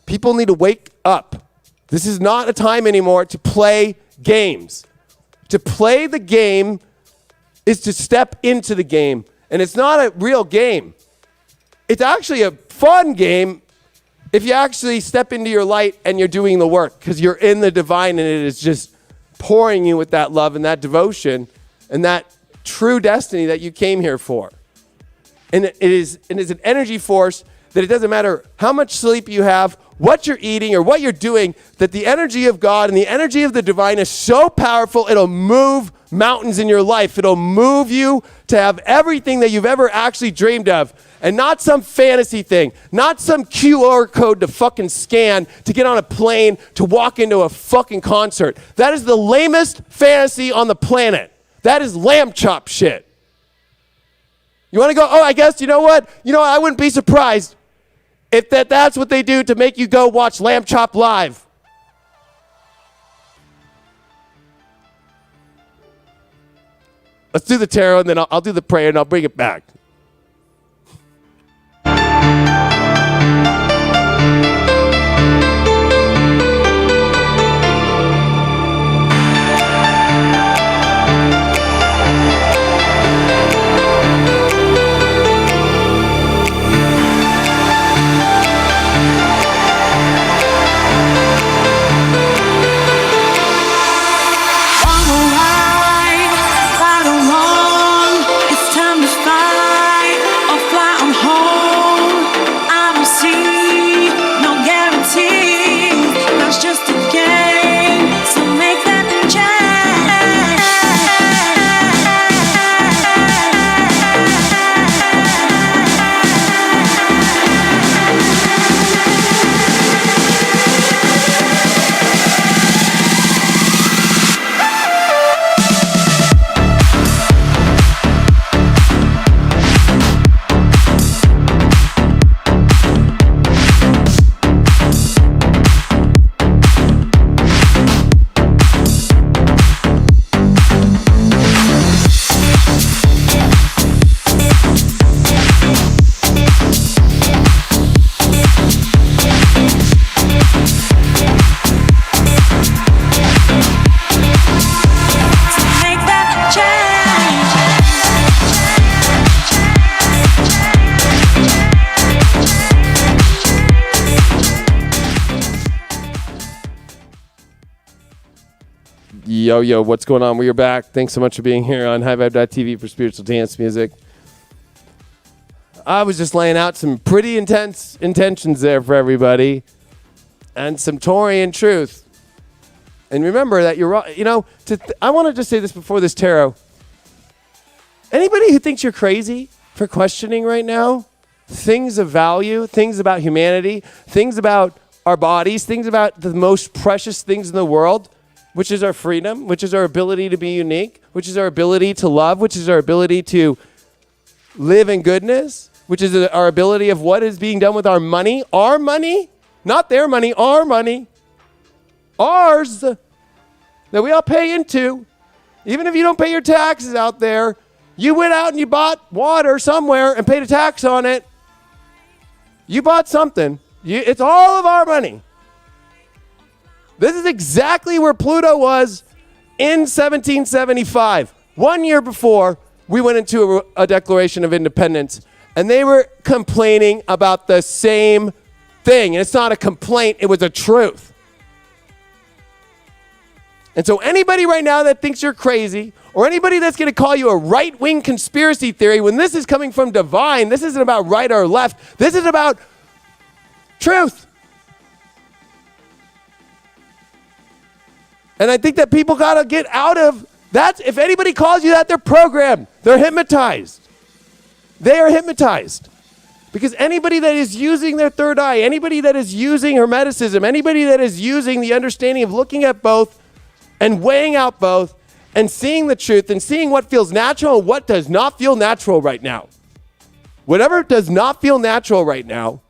People need to wake up. This is not a time anymore to play games. To play the game is to step into the game. And it's not a real game. It's actually a fun game if you actually step into your light and you're doing the work, because you're in the divine and it is just pouring you with that love and that devotion and that true destiny that you came here for. And it is an energy force that it doesn't matter how much sleep you have, what you're eating, or what you're doing, that the energy of God and the energy of the divine is so powerful, it'll move mountains in your life. It'll move you to have everything that you've ever actually dreamed of. And not some fantasy thing, not some QR code to fucking scan to get on a plane to walk into a fucking concert. That is the lamest fantasy on the planet. That is lamb chop shit. You want to go, I guess, you know what? I wouldn't be surprised if that's what they do to make you go watch Lamb Chop live. Let's do the tarot, and then I'll do the prayer, and I'll bring it back. Yo, what's going on? We're back. Thanks so much for being here on highvibe.tv for spiritual dance music. I was just laying out some pretty intense intentions there for everybody and some Taurian truth. And remember that I want to just say this before this tarot. Anybody who thinks you're crazy for questioning right now things of value, things about humanity, things about our bodies, things about the most precious things in the world, which is our freedom, which is our ability to be unique, which is our ability to love, which is our ability to live in goodness, which is our ability of what is being done with our money, not their money, our money, ours, that we all pay into. Even if you don't pay your taxes out there, you went out and you bought water somewhere and paid a tax on it. You bought something. It's all of our money. This is exactly where Pluto was in 1775. 1 year before we went into a Declaration of Independence, and they were complaining about the same thing. And it's not a complaint, it was a truth. And so anybody right now that thinks you're crazy, or anybody that's going to call you a right-wing conspiracy theory, when this is coming from divine, this isn't about right or left. This is about truth. And I think that people got to get out of that. If anybody calls you that, they're programmed. They're hypnotized. They are hypnotized. Because anybody that is using their third eye, anybody that is using Hermeticism, anybody that is using the understanding of looking at both and weighing out both and seeing the truth and seeing what feels natural and what does not feel natural right now. Whatever does not feel natural right now.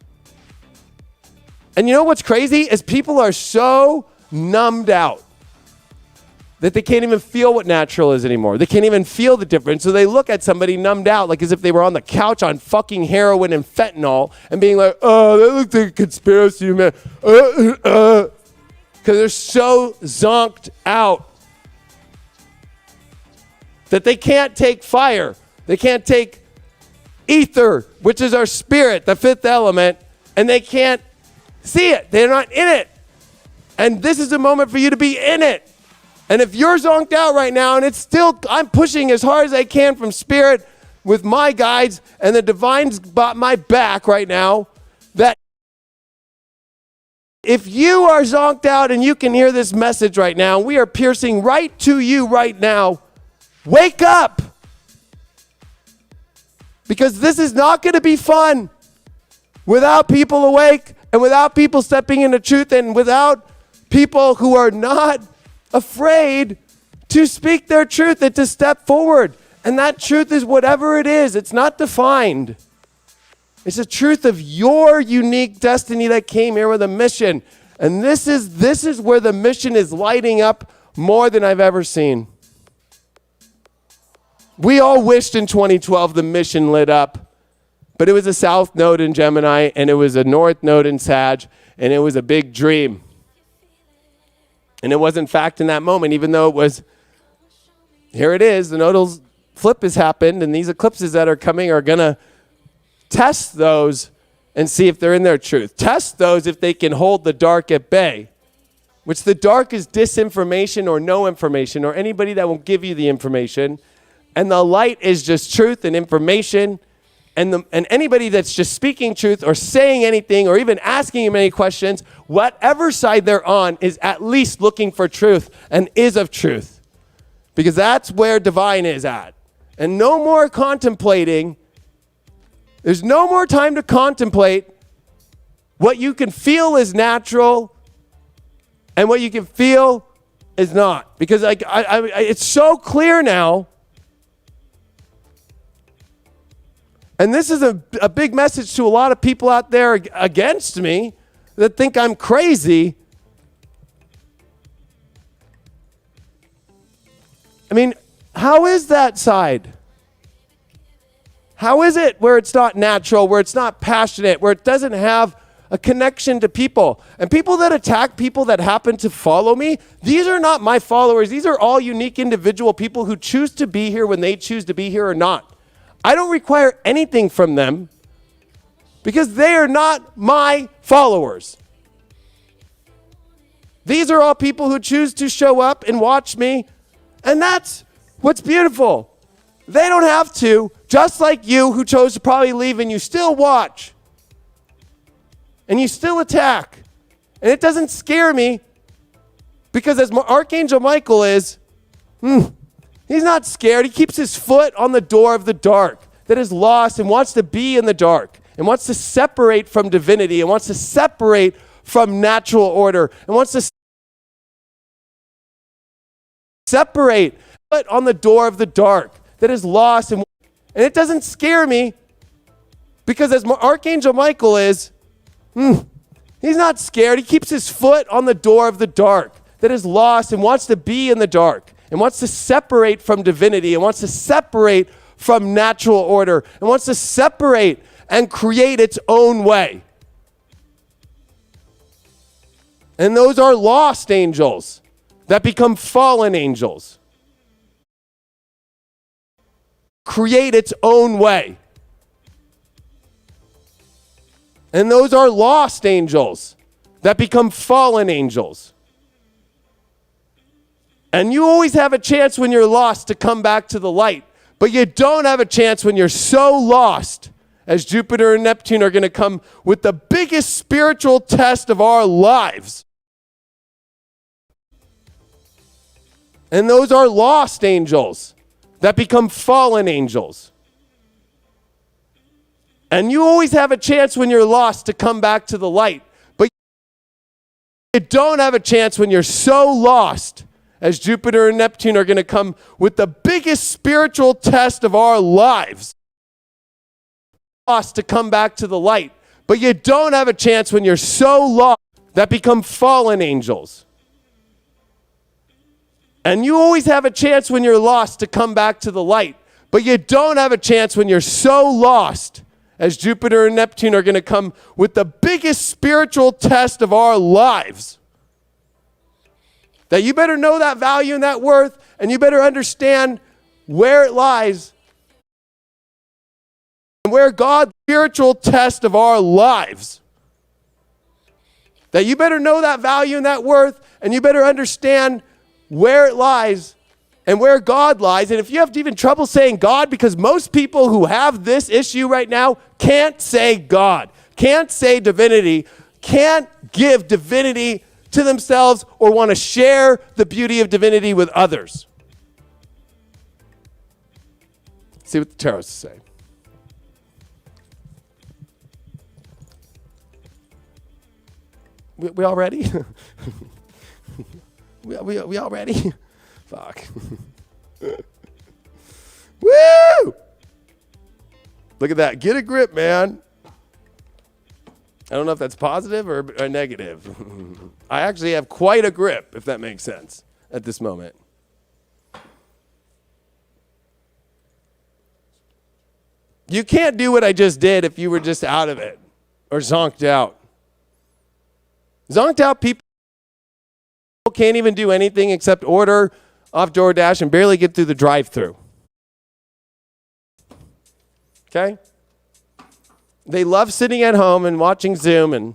And you know what's crazy is people are so numbed out. that they can't even feel what natural is anymore. They can't even feel the difference. So they look at somebody numbed out like as if they were on the couch on fucking heroin and fentanyl and being like, oh, that looks like a conspiracy, man. Because they're so zonked out that they can't take fire. They can't take ether, which is our spirit, the fifth element, and they can't see it. They're not in it. And this is a moment for you to be in it. And if you're zonked out right now, and it's still, I'm pushing as hard as I can from spirit with my guides, and the divine's got my back right now, that if you are zonked out and you can hear this message right now, we are piercing right to you right now, wake up. Because this is not going to be fun without people awake and without people stepping into truth and without people who are not afraid to speak their truth and to step forward. And that truth is whatever it is. It's not defined. It's the truth of your unique destiny that came here with a mission. And this is where the mission is lighting up more than I've ever seen. We all wished in 2012 the mission lit up, but it was a south node in Gemini and it was a north node in Sag, and it was a big dream. And it wasn't fact in that moment, even though it was, here it is, the nodal flip has happened, and these eclipses that are coming are going to test those and see if they're in their truth. Test those if they can hold the dark at bay, which the dark is disinformation or no information or anybody that won't give you the information. And the light is just truth and information. And anybody that's just speaking truth or saying anything or even asking him any questions, whatever side they're on is at least looking for truth and is of truth. Because that's where divine is at. And no more contemplating. There's no more time to contemplate what you can feel is natural and what you can feel is not. Because it's so clear now. And this is a big message to a lot of people out there against me that think I'm crazy. I mean, how is that side? How is it where it's not natural, where it's not passionate, where it doesn't have a connection to people? And people that attack people that happen to follow me, these are not my followers. These are all unique individual people who choose to be here when they choose to be here or not. I don't require anything from them because they are not my followers. These are all people who choose to show up and watch me, and that's what's beautiful. They don't have to, just like you who chose to probably leave and you still watch and you still attack. And it doesn't scare me because as Archangel Michael is, he's not scared. He keeps his foot on the door of the dark that is lost and wants to be in the dark and wants to separate from divinity and wants to separate from natural order and wants to separate foot on the door of the dark that is lost. And it doesn't scare me because as Archangel Michael is, he's not scared. He keeps his foot on the door of the dark that is lost and wants to be in the dark and wants to separate from divinity and wants to separate from natural order and wants to separate and create its own way. And those are lost angels that become fallen angels. Create its own way. And those are lost angels that become fallen angels. And you always have a chance when you're lost to come back to the light. But you don't have a chance when you're so lost as Jupiter and Neptune are going to come with the biggest spiritual test of our lives. And those are lost angels that become fallen angels. And you always have a chance when you're lost to come back to the light. But you don't have a chance when you're so lost as Jupiter and Neptune are going to come with the biggest spiritual test of our lives. Lost to come back to the light. But you don't have a chance when you're so lost that become fallen angels. And you always have a chance when you're lost to come back to the light. But you don't have a chance when you're so lost, as Jupiter and Neptune are going to come with the biggest spiritual test of our lives. That you better know that value and that worth, and you better understand where it lies. And where God's spiritual test of our lives. That you better know that value and that worth, and you better understand where it lies and where God lies. And if you have even trouble saying God, because most people who have this issue right now can't say God, can't say divinity, can't give divinity to themselves or want to share the beauty of divinity with others. See what the Taurus say. We all ready? we all ready? Fuck. Woo! Look at that. Get a grip, man. I don't know if that's positive or negative. I actually have quite a grip, if that makes sense, at this moment. You can't do what I just did if you were just out of it or zonked out. Zonked out people can't even do anything except order off DoorDash and barely get through the drive-thru. Okay? They love sitting at home and watching Zoom and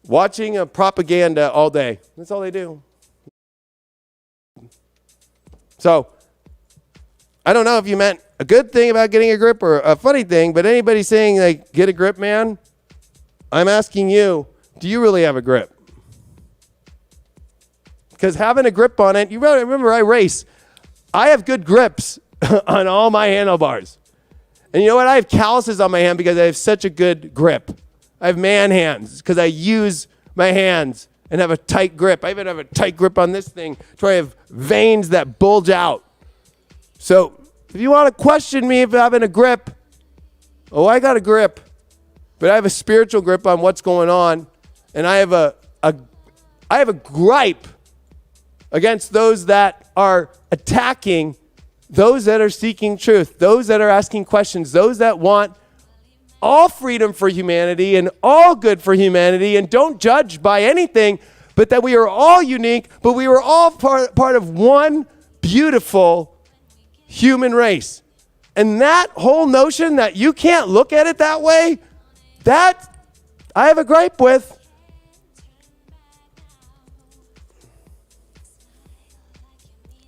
watching a propaganda all day. That's all they do. So, I don't know if you meant a good thing about getting a grip or a funny thing, but anybody saying, like, get a grip, man, I'm asking you, do you really have a grip? Because having a grip on it, you remember I race. I have good grips on all my handlebars. And you know what? I have calluses on my hand because I have such a good grip. I have man hands because I use my hands and have a tight grip. I even have a tight grip on this thing to where I have veins that bulge out. So if you want to question me if having a grip, oh, I got a grip. But I have a spiritual grip on what's going on. And I have a gripe against those that are attacking those that are seeking truth, those that are asking questions, those that want all freedom for humanity and all good for humanity and don't judge by anything, but that we are all unique, but we are all part of one beautiful human race. And that whole notion that you can't look at it that way, that I have a gripe with.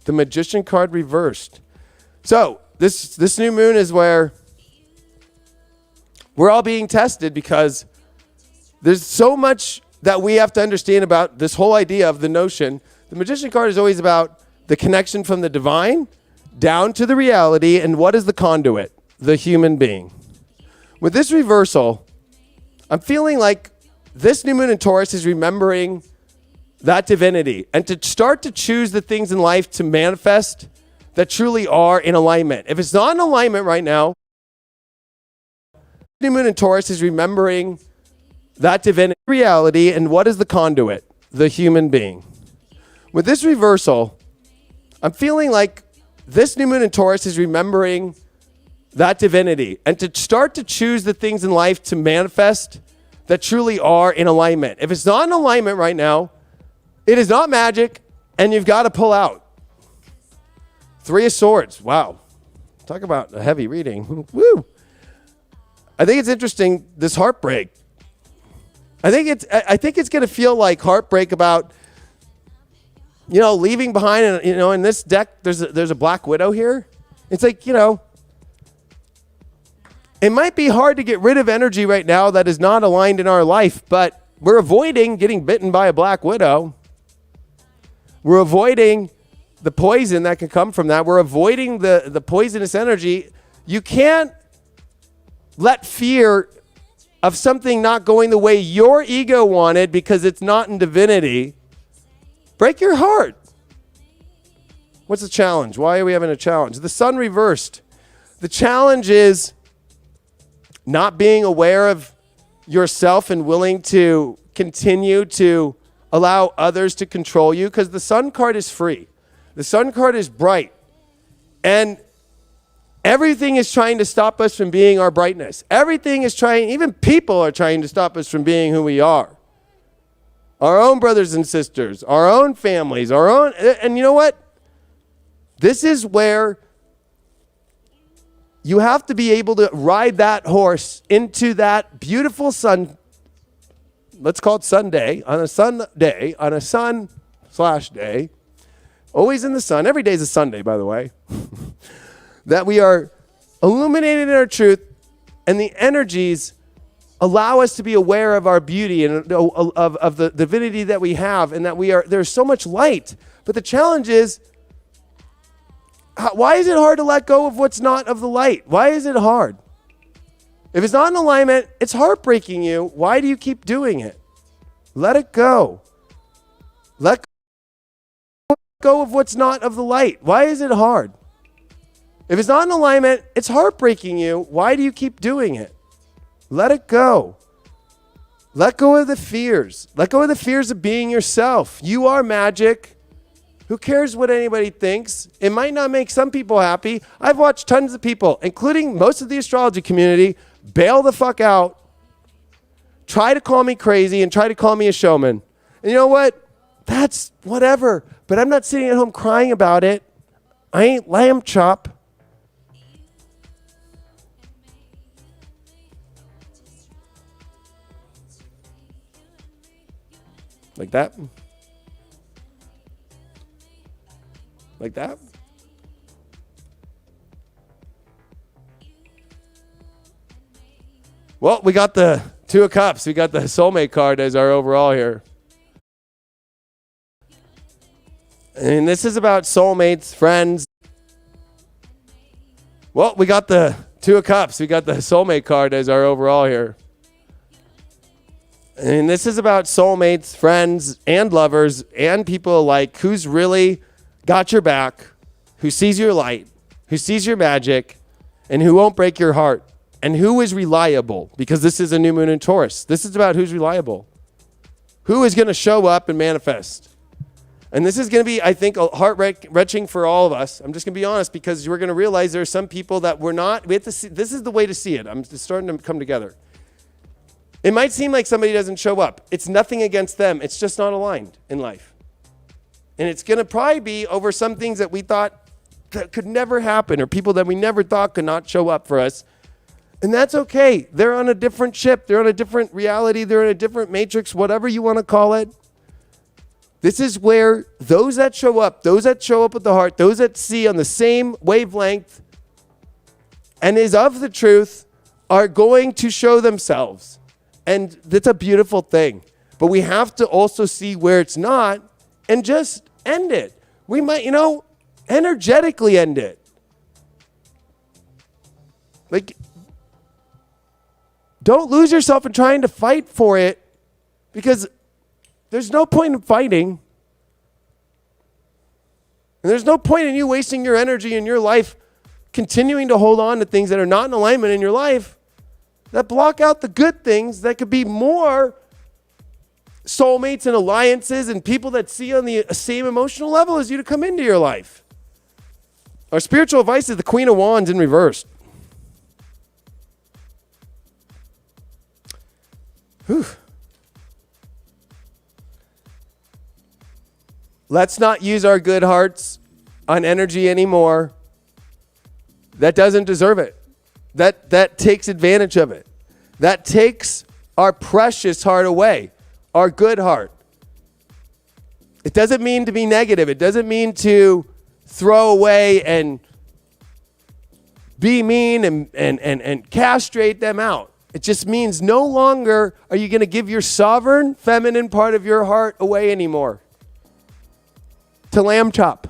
The Magician card reversed. So this new moon is where we're all being tested because there's so much that we have to understand about this whole idea of the notion. The Magician card is always about the connection from the divine down to the reality, and what is the conduit? The human being. With this reversal, I'm feeling like this new moon in Taurus is remembering that divinity and to start to choose the things in life to manifest that truly are in alignment. If it's not in alignment right now, new moon in Taurus is remembering that divinity reality, and what is the conduit? The human being. With this reversal, I'm feeling like this new moon in Taurus is remembering that divinity and to start to choose the things in life to manifest that truly are in alignment. If it's not in alignment right now, it is not magic, and you've got to pull out. Three of Swords. Wow. Talk about a heavy reading. Woo. I think it's interesting, this heartbreak. I think it's going to feel like heartbreak about, leaving behind, and, in this deck, there's a Black Widow here. It's like, it might be hard to get rid of energy right now that is not aligned in our life, but we're avoiding getting bitten by a Black Widow. We're avoiding the poison that can come from that. We're avoiding the poisonous energy. You can't let fear of something not going the way your ego wanted because it's not in divinity break your heart. What's the challenge? Why are we having a challenge? The sun reversed. The challenge is not being aware of yourself and willing to continue to allow others to control you, because the sun card is free. The sun card is bright. And everything is trying to stop us from being our brightness. Everything is trying, even people are trying to stop us from being who we are. Our own brothers and sisters, our own families, our own, and you know what? This is where you have to be able to ride that horse into that beautiful sun. Let's call it Sunday, on a Sunday, on a sun/day, always in the sun. Every day is a Sunday, by the way. That we are illuminated in our truth, and the energies allow us to be aware of our beauty and of the divinity that we have, and that there's so much light. But the challenge is, why is it hard to let go of what's not of the light? Why is it hard? If it's not in alignment, it's heartbreaking you. Why do you keep doing it? Let it go. Let go of what's not of the light. Why is it hard? If it's not in alignment, it's heartbreaking you. Why do you keep doing it? Let it go. Let go of the fears. Let go of the fears of being yourself. You are magic. Who cares what anybody thinks? It might not make some people happy. I've watched tons of people, including most of the astrology community, bail the fuck out, try to call me crazy, and try to call me a showman. And you know what? That's whatever. But I'm not sitting at home crying about it. I ain't lamb chop. Like that? Like that? Well, we got the Two of Cups. We got the soulmate card as our overall here. And this is about soulmates, friends. Well, we got the Two of Cups. We got the soulmate card as our overall here. And this is about soulmates, friends, and lovers, and people alike. Who's really got your back, who sees your light, who sees your magic, and who won't break your heart, and who is reliable, because this is a new moon in Taurus. This is about who's reliable. Who is going to show up and manifest. And this is going to be, I think, heart-wrenching for all of us. I'm just going to be honest, because we're going to realize there are some people that we're not, we have to see, this is the way to see it. It's starting to come together. It might seem like somebody doesn't show up. It's nothing against them. It's just not aligned in life. And it's going to probably be over some things that we thought that could never happen, or people that we never thought could not show up for us. And that's okay. They're on a different ship. They're on a different reality. They're in a different matrix, whatever you want to call it. This is where those that show up with the heart, those that see on the same wavelength and is of the truth, are going to show themselves. And that's a beautiful thing. But we have to also see where it's not and just end it. We might, energetically end it. Like, don't lose yourself in trying to fight for it, because there's no point in fighting. And there's no point in you wasting your energy and your life continuing to hold on to things that are not in alignment in your life, that block out the good things that could be more soulmates and alliances and people that see on the same emotional level as you to come into your life. Our spiritual advice is the Queen of Wands in reverse. Whew. Let's not use our good hearts on energy anymore. That doesn't deserve it. That takes advantage of it. That takes our precious heart away, our good heart. It doesn't mean to be negative. It doesn't mean to throw away and be mean and castrate them out. It just means no longer are you going to give your sovereign feminine part of your heart away anymore to lamb chop.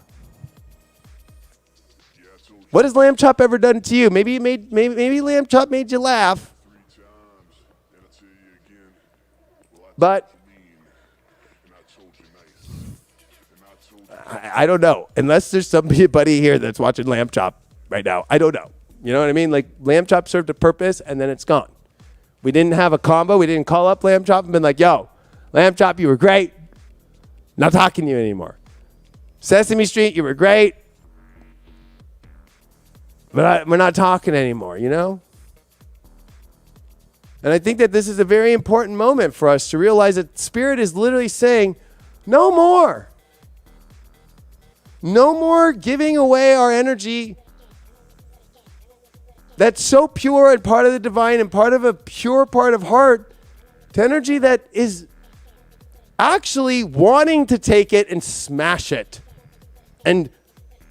What has lamb chop ever done to you? Maybe lamb chop made you laugh. But I don't know. Unless there's somebody here that's watching lamb chop right now. I don't know. You know what I mean? Like, lamb chop served a purpose and then it's gone. We didn't have a combo. We didn't call up lamb chop and been like, yo, lamb chop, you were great. Not talking to you anymore. Sesame Street, you were great. But we're not talking anymore, you know? And I think that this is a very important moment for us to realize that Spirit is literally saying, no more. No more giving away our energy that's so pure and part of the divine and part of a pure part of heart to energy that is actually wanting to take it and smash it and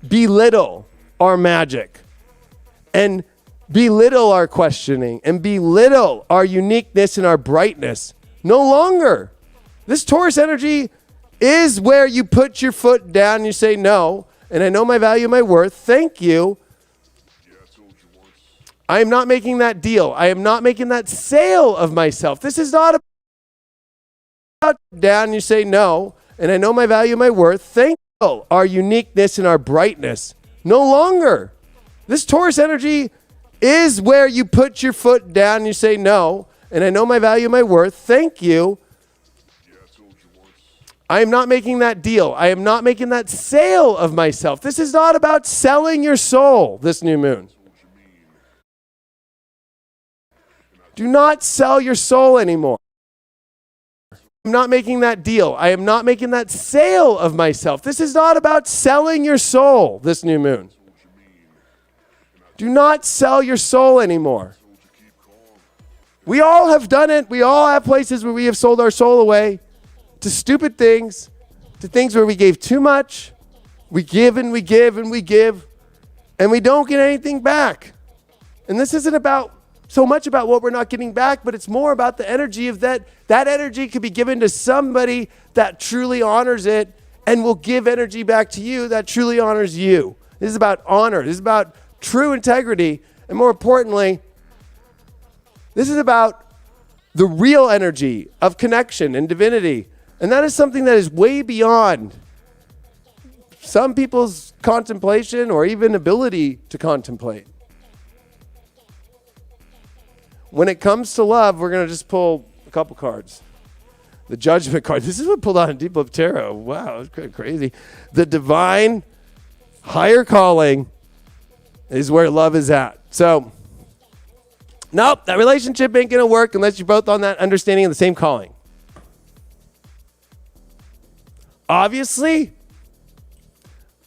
belittle our magic and belittle our questioning and belittle our uniqueness and our brightness. No longer. This Taurus energy is where you put your foot down and you say, no, and I know my value, my worth. Thank you. I am not making that deal. I am not making that sale of myself. This is not about down and you say, no, and I know my value, my worth. Thank you. Our uniqueness and our brightness. No longer. This Taurus energy is where you put your foot down and you say, no, and I know my value, my worth. Thank you. I am not making that deal. I am not making that sale of myself. This is not about selling your soul, this new moon. Do not sell your soul anymore. I'm not making that deal. I am not making that sale of myself. This is not about selling your soul, this new moon. Do not sell your soul anymore. We all have done it. We all have places where we have sold our soul away to stupid things, to things where we gave too much. We give and we give and we give, and we don't get anything back. And this isn't about so much about what we're not getting back, but it's more about the energy of that. That energy could be given to somebody that truly honors it and will give energy back to you that truly honors you. This is about honor. This is about true integrity. And more importantly, this is about the real energy of connection and divinity. And that is something that is way beyond some people's contemplation or even ability to contemplate. When it comes to love, we're going to just pull a couple cards. The Judgment card. This is what pulled out in Deep Love Tarot. Wow, it's kind of crazy. The divine higher calling is where love is at. So, nope, that relationship ain't going to work unless you're both on that understanding of the same calling. Obviously,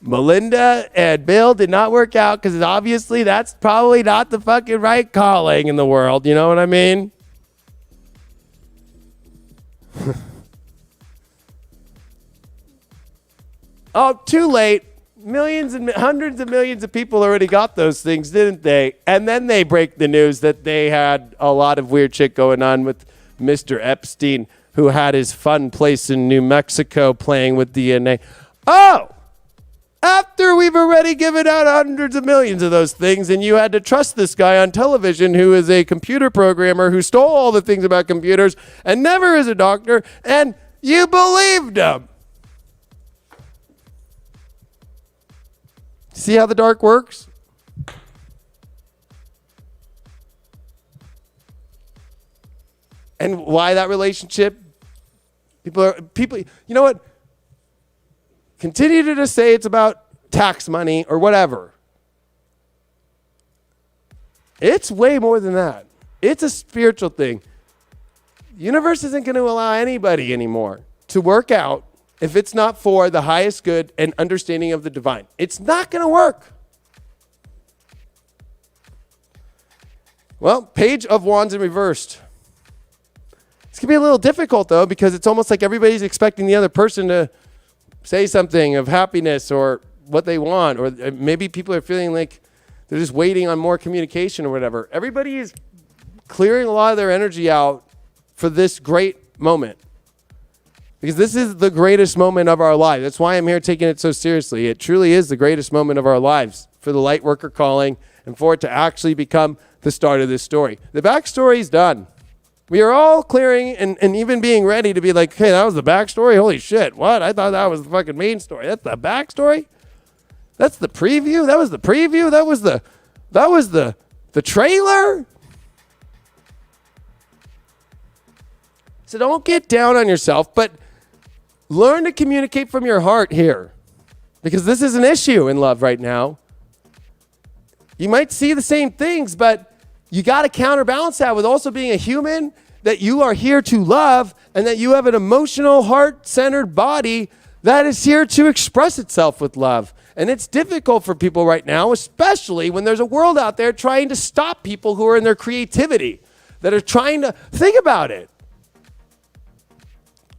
Melinda and Bill did not work out because obviously that's probably not the fucking right calling in the world. You know what I mean? Oh, too late. Millions and hundreds of millions of people already got those things, didn't they? And then they break the news that they had a lot of weird shit going on with Mr. Epstein, who had his fun place in New Mexico playing with DNA. Oh! After we've already given out hundreds of millions of those things, and you had to trust this guy on television who is a computer programmer who stole all the things about computers and never is a doctor, and you believed him. See how the dark works? And why that relationship? People, you know what? Continue to just say it's about tax money or whatever. It's way more than that. It's a spiritual thing. The universe isn't going to allow anybody anymore to work out if it's not for the highest good and understanding of the divine. It's not going to work. Well, Page of Wands in reversed. It's going to be a little difficult, though, because it's almost like everybody's expecting the other person to say something of happiness or what they want, or maybe people are feeling like they're just waiting on more communication or whatever. Everybody is clearing a lot of their energy out for this great moment, because this is the greatest moment of our lives. That's why I'm here taking it so seriously. It truly is the greatest moment of our lives for the light worker calling and for it to actually become the start of this story. The backstory is done. We are all clearing and even being ready to be like, hey, that was the backstory? Holy shit, what? I thought that was the fucking main story. That's the backstory? That's the preview? That was the preview? That was the trailer? So don't get down on yourself, but learn to communicate from your heart here. because this is an issue in love right now. You might see the same things, but you got to counterbalance that with also being a human, that you are here to love, and that you have an emotional, heart-centered body that is here to express itself with love. And it's difficult for people right now, especially when there's a world out there trying to stop people who are in their creativity, that are trying to think about it.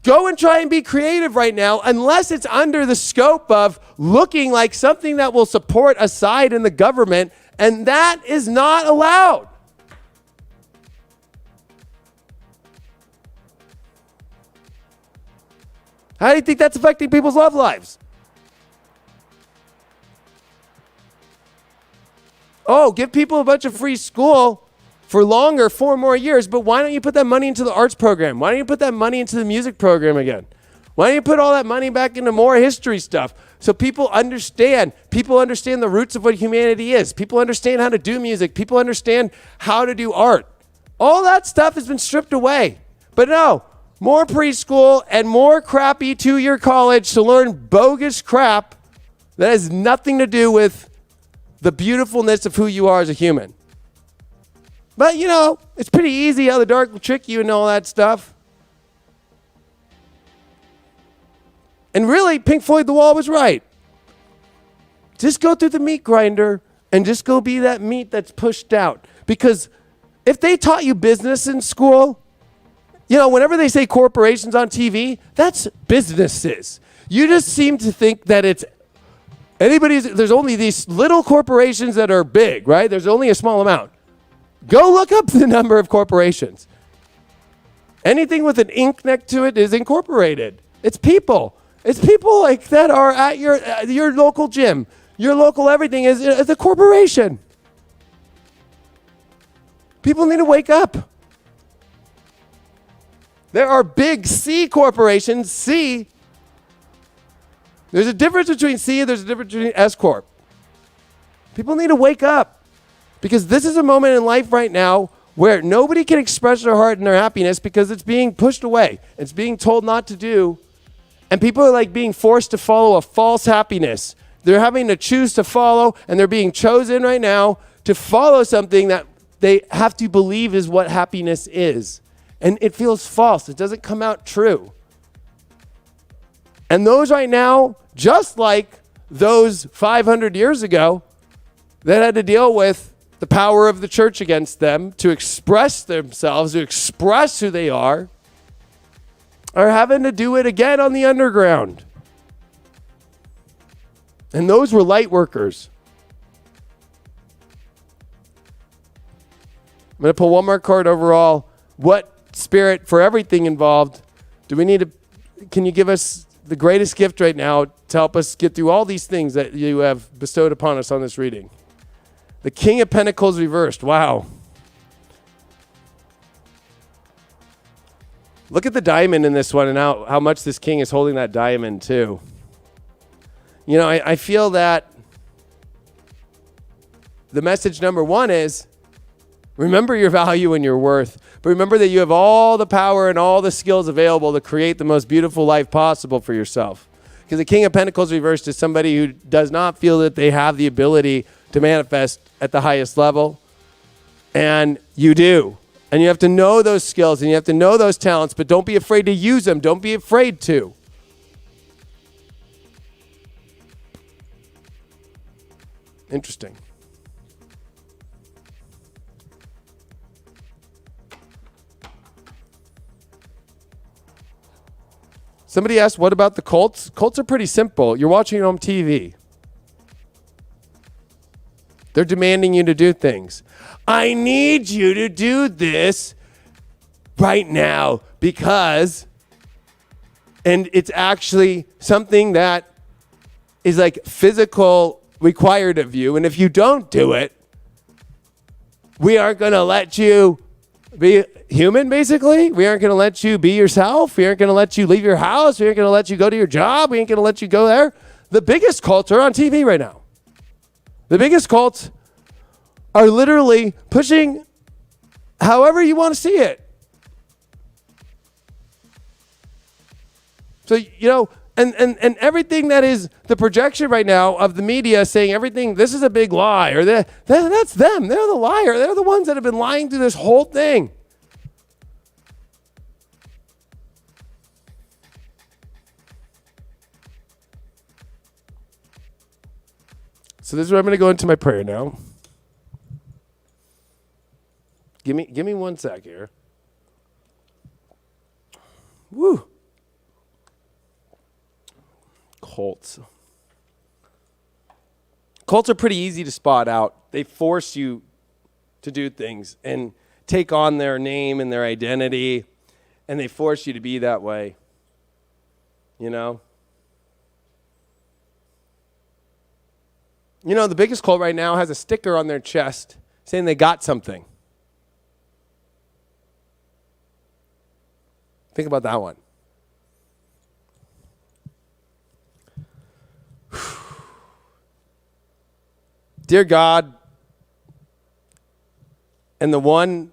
Go and try and be creative right now, unless it's under the scope of looking like something that will support a side in the government, and that is not allowed. How do you think that's affecting people's love lives? Oh, give people a bunch of free school for longer, 4 more years, but why don't you put that money into the arts program? Why don't you put that money into the music program again? Why don't you put all that money back into more history stuff so people understand? People understand the roots of what humanity is. People understand how to do music. People understand how to do art. All that stuff has been stripped away. But no, more preschool and more crappy 2-year college to learn bogus crap that has nothing to do with the beautifulness of who you are as a human. But, you know, it's pretty easy how the dark will trick you and all that stuff. And really, Pink Floyd The Wall was right. Just go through the meat grinder and just go be that meat that's pushed out. Because if they taught you business in school, you know, whenever they say corporations on TV, that's businesses. You just seem to think that it's there's only these little corporations that are big, right? There's only a small amount. Go look up the number of corporations. Anything with an ink next to it is incorporated. It's people. It's people like that are at your local gym. Your local everything is a corporation. People need to wake up. There are big C corporations, C. There's a difference between C and there's a difference between S Corp. People need to wake up. Because this is a moment in life right now where nobody can express their heart and their happiness because it's being pushed away. It's being told not to do. And people are like being forced to follow a false happiness. They're having to choose to follow, and they're being chosen right now to follow something that they have to believe is what happiness is. And it feels false. It doesn't come out true. And those right now, just like those 500 years ago that had to deal with the power of the church against them to express themselves, to express who they are having to do it again on the underground. And those were light workers. I'm going to pull one more card overall. What spirit for everything involved do we need to, can you give us the greatest gift right now to help us get through all these things that you have bestowed upon us on this reading? The King of Pentacles reversed. Wow. Look at the diamond in this one and how much this king is holding that diamond too. You know, I feel that the message number one is remember your value and your worth. But remember that you have all the power and all the skills available to create the most beautiful life possible for yourself. Because the King of Pentacles reversed is somebody who does not feel that they have the ability to manifest at the highest level. And you do. And you have to know those skills and you have to know those talents, but don't be afraid to use them. Don't be afraid to. Interesting. Somebody asked, what about the cults? Cults are pretty simple. You're watching it on TV. They're demanding you to do things. I need you to do this right now because, and it's actually something that is like physical required of you. And if you don't do it, we aren't going to let you be human, basically. We aren't going to let you be yourself. We aren't going to let you leave your house. We aren't going to let you go to your job. We ain't going to let you go there. The biggest cults are on TV right now. The biggest cults are literally pushing however you want to see it. So, you know, And everything that is the projection right now of the media saying everything, this is a big lie, or that's them. They're the liar. They're the ones that have been lying through this whole thing. So this is where I'm going to go into my prayer now. Give me 1 sec here. Woo. Cults. Cults are pretty easy to spot out. They force you to do things and take on their name and their identity, and they force you to be that way. You know? You know, the biggest cult right now has a sticker on their chest saying they got something. Think about that one. Dear God, and the one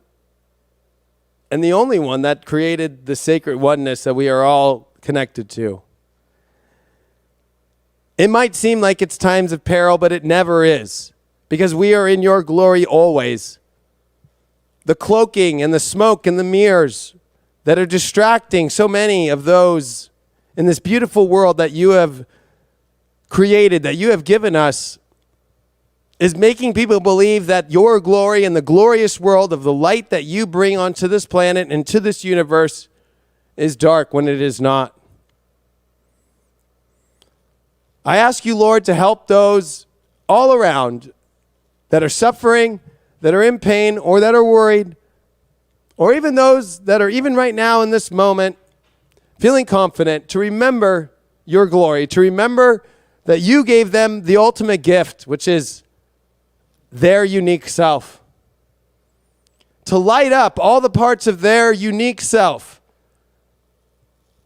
and the only one that created the sacred oneness that we are all connected to. It might seem like it's times of peril, but it never is, because we are in your glory always. The cloaking and the smoke and the mirrors that are distracting so many of those in this beautiful world that you have created, that you have given us, is making people believe that your glory and the glorious world of the light that you bring onto this planet and to this universe is dark when it is not. I ask you, Lord, to help those all around that are suffering, that are in pain, or that are worried, or even those that are even right now in this moment feeling confident, to remember your glory, to remember that you gave them the ultimate gift, which is their unique self. To light up all the parts of their unique self.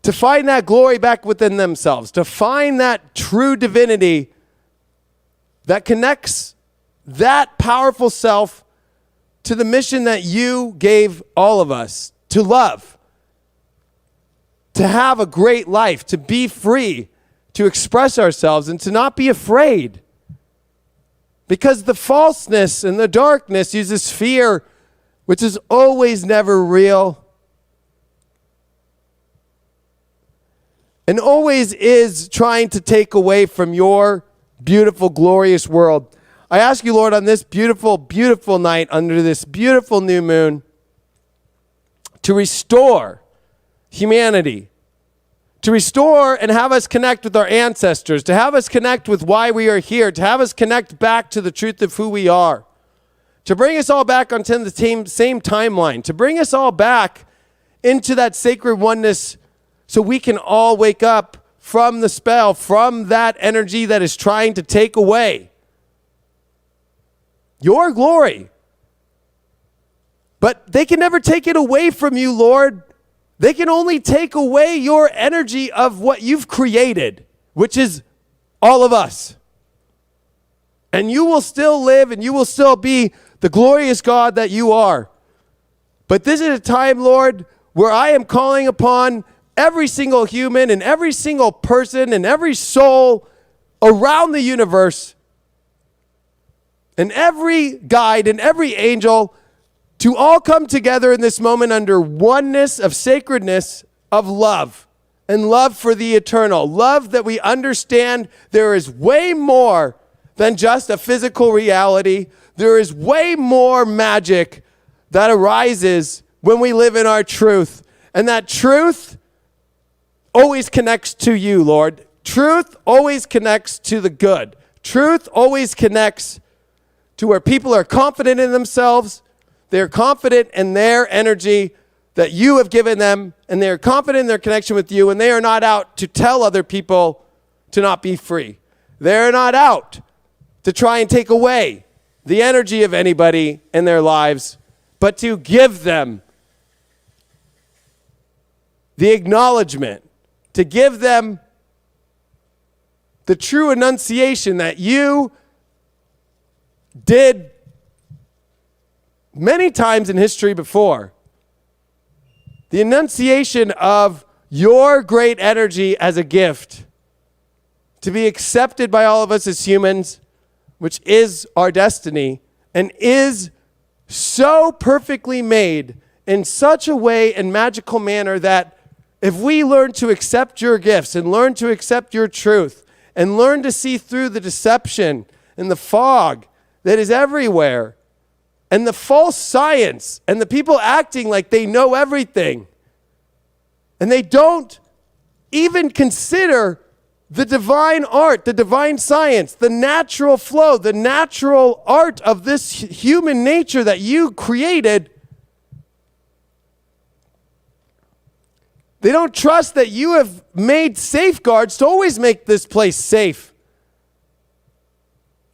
To find that glory back within themselves. To find that true divinity that connects that powerful self to the mission that you gave all of us. To love. To have a great life. To be free. To express ourselves and to not be afraid. Because the falseness and the darkness uses fear, which is always never real. And always is trying to take away from your beautiful, glorious world. I ask you, Lord, on this beautiful, beautiful night, under this beautiful new moon, to restore humanity. To restore and have us connect with our ancestors, to have us connect with why we are here, to have us connect back to the truth of who we are, to bring us all back onto the same timeline, to bring us all back into that sacred oneness so we can all wake up from the spell, from that energy that is trying to take away your glory. But they can never take it away from you, Lord. They can only take away your energy of what you've created, which is all of us. And you will still live and you will still be the glorious God that you are. But this is a time, Lord, where I am calling upon every single human and every single person and every soul around the universe and every guide and every angel to all come together in this moment under oneness of sacredness of love and love for the eternal. Love that we understand there is way more than just a physical reality. There is way more magic that arises when we live in our truth. And that truth always connects to you, Lord. Truth always connects to the good. Truth always connects to where people are confident in themselves. They're confident in their energy that you have given them, and they're confident in their connection with you, and they are not out to tell other people to not be free. They're not out to try and take away the energy of anybody in their lives, but to give them the acknowledgement, to give them the true enunciation that you did many times in history before. The enunciation of your great energy as a gift to be accepted by all of us as humans, which is our destiny, and is so perfectly made in such a way and magical manner that if we learn to accept your gifts and learn to accept your truth and learn to see through the deception and the fog that is everywhere and the false science and the people acting like they know everything and they don't even consider the divine art, the divine science, the natural flow, the natural art of this human nature that you created. They don't trust that you have made safeguards to always make this place safe.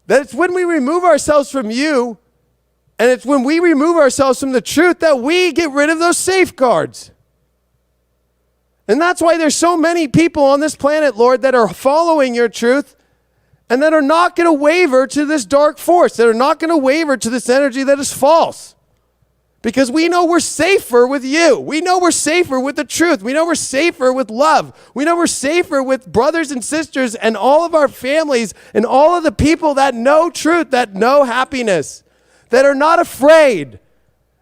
That it's when we remove ourselves from you, and it's when we remove ourselves from the truth that we get rid of those safeguards. And that's why there's so many people on this planet, Lord, that are following your truth and that are not going to waver to this dark force, that are not going to waver to this energy that is false. Because we know we're safer with you. We know we're safer with the truth. We know we're safer with love. We know we're safer with brothers and sisters and all of our families and all of the people that know truth, that know happiness, that are not afraid,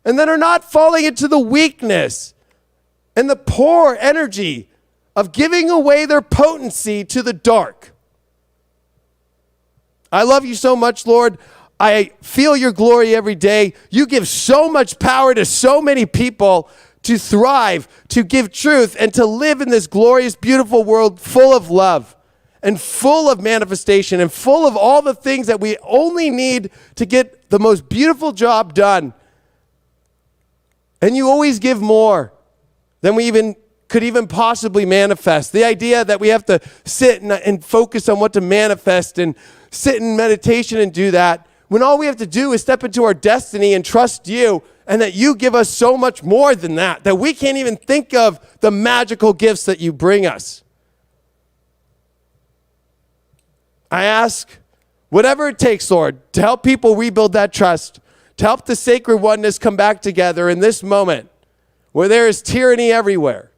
and that are not falling into the weakness and the poor energy of giving away their potency to the dark. I love you so much, Lord. I feel your glory every day. You give so much power to so many people to thrive, to give truth, and to live in this glorious, beautiful world full of love and full of manifestation and full of all the things that we only need to get the most beautiful job done. And you always give more than we could even possibly manifest. The idea that we have to sit and focus on what to manifest and sit in meditation and do that, when all we have to do is step into our destiny and trust you, and that you give us so much more than that, that we can't even think of the magical gifts that you bring us. I ask, whatever it takes, Lord, to help people rebuild that trust, to help the sacred oneness come back together in this moment, where there is tyranny everywhere,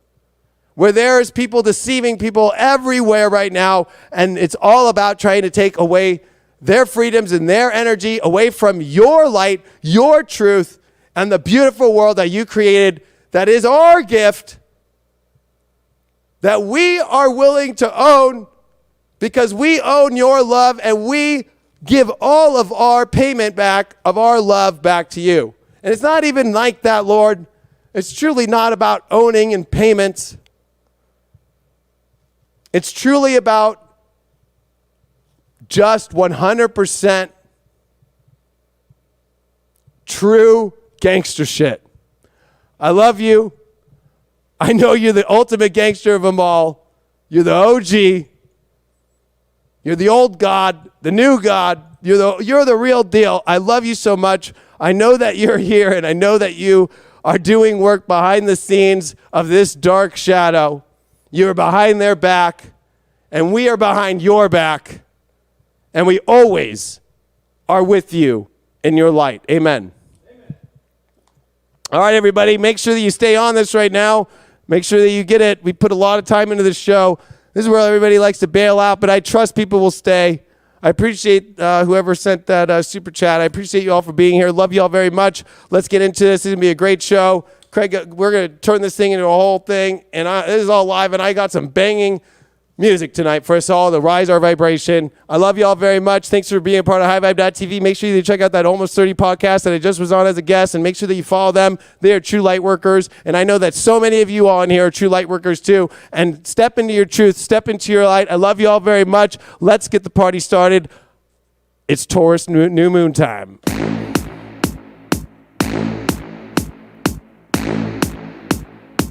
where there is people deceiving people everywhere right now, and it's all about trying to take away their freedoms and their energy away from your light, your truth, and the beautiful world that you created that is our gift, that we are willing to own because we own your love, and we give all of our payment back, of our love back to you. And it's not even like that, Lord. It's truly not about owning and payments. It's truly about just 100% true gangster shit. I love you. I know you're the ultimate gangster of them all. You're the OG. You're the old God, the new God. You're the real deal. I love you so much. I know that you're here, and I know that you are doing work behind the scenes of this dark shadow. You're behind their back, and we are behind your back, and we always are with you in your light. Amen. Amen. All right, everybody, make sure that you stay on this right now. Make sure that you get it. We put a lot of time into this show. This is where everybody likes to bail out, but I trust people will stay. I appreciate whoever sent that super chat. I appreciate you all for being here. Love you all very much. Let's get into this. It's going to be a great show. Craig, we're going to turn this thing into a whole thing. And this is all live, and I got some banging music tonight for us all to rise our vibration. I love you all very much. Thanks for being a part of HighVibe.tv. Make sure you check out that Almost 30 podcast that I just was on as a guest, and make sure that you follow them. They are true light workers, and I know that so many of you all in here are true light workers too. And step into your truth. Step into your light. I love you all very much. Let's get the party started. It's Taurus new moon time.